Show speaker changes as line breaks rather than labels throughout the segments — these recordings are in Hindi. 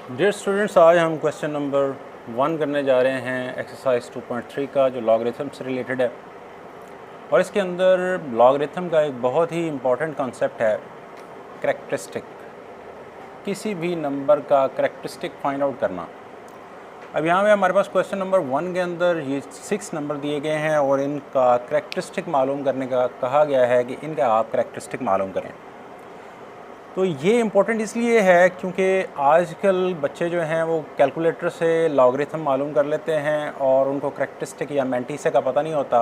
डियर स्टूडेंट्स, आज हम क्वेश्चन नंबर 1 करने जा रहे हैं एक्सरसाइज 2.3 का, जो लॉगरिथम से रिलेटेड है। और इसके अंदर लॉगरिथम का एक बहुत ही इम्पॉर्टेंट कॉन्सेप्ट है करैक्टरिस्टिक। किसी भी नंबर का करैक्टरिस्टिक फाइंड आउट करना। अब यहाँ पे हमारे पास क्वेश्चन नंबर 1 के अंदर ये 6 नंबर दिए गए हैं और इनका करैक्टरिस्टिक मालूम करने का कहा गया है कि इनका आप करैक्टरिस्टिक मालूम करें। तो ये इम्पोर्टेंट इसलिए है क्योंकि आजकल बच्चे जो हैं वो कैलकुलेटर से लॉगरिथम मालूम कर लेते हैं और उनको करैक्टरिस्टिक या मैंटीसा का पता नहीं होता।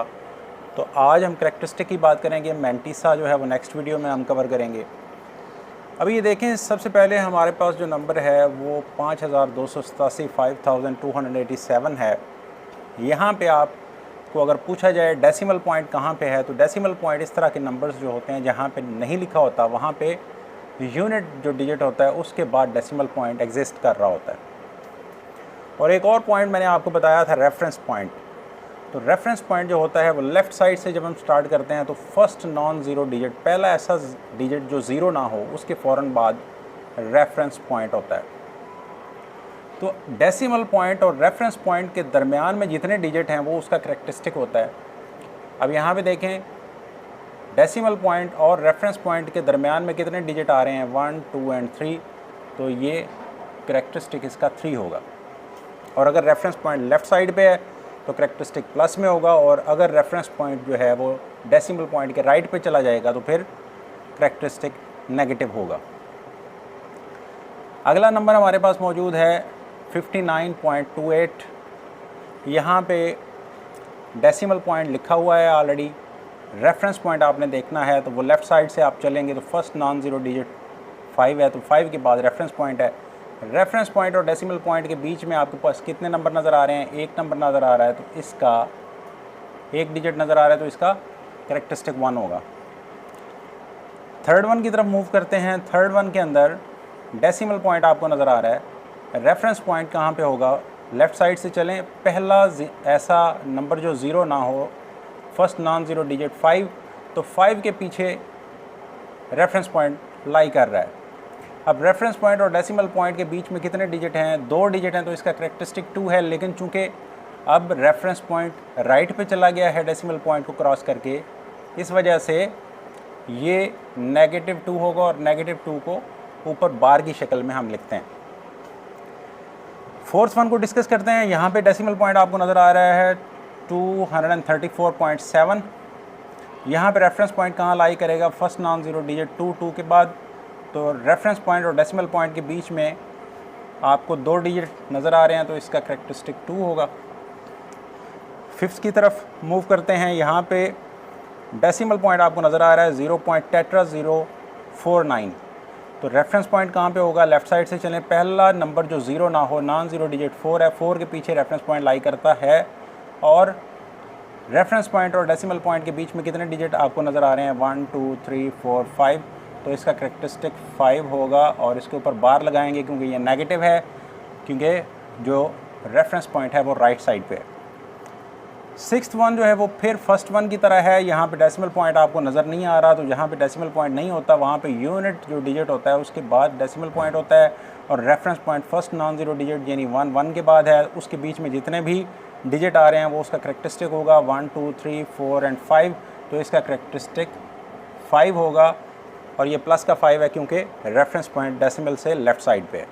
तो आज हम करैक्टरिस्टिक की बात करेंगे, मैंटीसा जो है वो नेक्स्ट वीडियो में हम कवर करेंगे। अभी ये देखें, सबसे पहले हमारे पास जो नंबर है वो 5287 5287 है। यहाँ पे आपको अगर पूछा जाए डेसिमल पॉइंट कहाँ पे है, तो डेसिमल पॉइंट इस तरह के नंबर्स जो होते हैं जहाँ पे नहीं लिखा होता, वहाँ पे यूनिट जो डिजिट होता है उसके बाद डेसिमल पॉइंट एग्जिस्ट कर रहा होता है। और एक और पॉइंट मैंने आपको बताया था, रेफरेंस पॉइंट। तो रेफरेंस पॉइंट जो होता है वो लेफ़्ट साइड से जब हम स्टार्ट करते हैं तो फर्स्ट नॉन ज़ीरो डिजिट, पहला ऐसा डिजिट जो ज़ीरो ना हो, उसके फ़ौरन बाद रेफरेंस पॉइंट होता है। तो डेसिमल पॉइंट और रेफरेंस पॉइंट के दरमियान में जितने डिजिट हैं वो उसका करैक्टरिस्टिक होता है। अब यहाँ पे देखें, डेसिमल पॉइंट और रेफरेंस पॉइंट के दरमियान में कितने डिजिट आ रहे हैं, 1, 2 एंड 3। तो ये करैक्टरिस्टिक इसका 3 होगा। और अगर रेफरेंस पॉइंट लेफ़्ट साइड पे है तो करैक्टरिस्टिक प्लस में होगा, और अगर रेफरेंस पॉइंट जो है वो डेसिमल पॉइंट के राइट पे चला जाएगा तो फिर करैक्टरिस्टिक नेगेटिव होगा। अगला नंबर हमारे पास मौजूद है 59.28। यहाँ पे डेसिमल पॉइंट लिखा हुआ है ऑलरेडी। रेफरेंस पॉइंट आपने देखना है तो वो लेफ़्ट साइड से आप चलेंगे तो फर्स्ट नॉन ज़ीरो डिजिट 5 है, तो 5 के बाद रेफरेंस पॉइंट है। रेफरेंस पॉइंट और डेसिमल पॉइंट के बीच में आपके पास कितने नंबर नज़र आ रहे हैं, एक नंबर नज़र आ रहा है, तो इसका एक डिजिट नज़र आ रहा है, तो इसका करैक्टरिस्टिक 1 होगा। थर्ड वन की तरफ मूव करते हैं। थर्ड वन के अंदर डेसिमल पॉइंट आपको नज़र आ रहा है। रेफरेंस पॉइंट कहाँ पे होगा, लेफ़्ट साइड से चलें, पहला ऐसा नंबर जो ज़ीरो ना हो, फर्स्ट नॉन ज़ीरो डिजिट 5, तो 5 के पीछे रेफरेंस पॉइंट लाई कर रहा है। अब रेफरेंस पॉइंट और डेसिमल पॉइंट के बीच में कितने डिजिट हैं, 2 डिजिट हैं, तो इसका करैक्टरिस्टिक 2 है। लेकिन चूंकि अब रेफरेंस पॉइंट राइट पे चला गया है डेसिमल पॉइंट को क्रॉस करके, इस वजह से ये -2 होगा, और -2 को ऊपर बार की शक्ल में हम लिखते हैं। फोर्थ वन को डिस्कस करते हैं। यहाँ पे डेसिमल पॉइंट आपको नज़र आ रहा है 234.7। यहाँ पे रेफरेंस पॉइंट कहाँ लाई करेगा, फर्स्ट नॉन ज़ीरो डिजिट 2 के बाद। तो रेफरेंस पॉइंट और डेसिमल पॉइंट के बीच में आपको 2 डिजिट नज़र आ रहे हैं, तो इसका करैक्टरिस्टिक 2 होगा। फिफ्थ की तरफ मूव करते हैं। यहाँ पे डेसिमल पॉइंट आपको नज़र आ रहा है 0.049। तो रेफरेंस पॉइंट कहाँ पे होगा, लेफ़्ट साइड से चलें, पहला नंबर जो ज़ीरो ना हो, नॉन ज़ीरो डिजिट 4 है, 4 के पीछे रेफरेंस पॉइंट लाई करता है। और रेफरेंस पॉइंट और डेसिमल पॉइंट के बीच में कितने डिजिट आपको नज़र आ रहे हैं, 1, 2, 3, 4, 5। तो इसका करैक्टरिस्टिक 5 होगा, और इसके ऊपर बार लगाएंगे क्योंकि ये नेगेटिव है, क्योंकि जो रेफरेंस पॉइंट है वो राइट साइड पे है। सिक्स्थ वन जो है वो फिर फर्स्ट वन की तरह है। यहाँ पे डेसिमल पॉइंट आपको नज़र नहीं आ रहा, तो जहाँ पे डेसिमल पॉइंट नहीं होता वहाँ पे यूनिट जो डिजिट होता है उसके बाद डेसिमल पॉइंट होता है, और reference point first non zero digit यानी 1 के बाद है, उसके बीच में जितने भी डिजिट आ रहे हैं वो उसका करैक्टरिस्टिक होगा 1, 2, 3, 4 एंड 5। तो इसका करैक्टरिस्टिक 5 होगा, और ये प्लस का 5 है क्योंकि रेफरेंस पॉइंट डेसिमल से लेफ़्ट साइड पे है।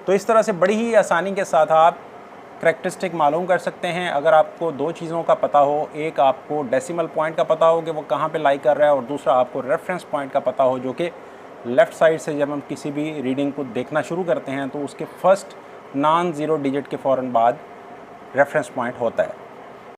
तो इस तरह से बड़ी ही आसानी के साथ आप करैक्टरिस्टिक मालूम कर सकते हैं। अगर आपको 2 चीज़ों का पता हो, एक आपको डेसिमल पॉइंट का पता हो कि वो कहाँ पे लाई कर रहा है, और दूसरा आपको रेफरेंस पॉइंट का पता हो, जो कि लेफ़्ट साइड से जब हम किसी भी रीडिंग को देखना शुरू करते हैं तो उसके फर्स्ट नॉन ज़ीरो डिजिट के फ़ौरन बाद रेफरेंस पॉइंट होता है।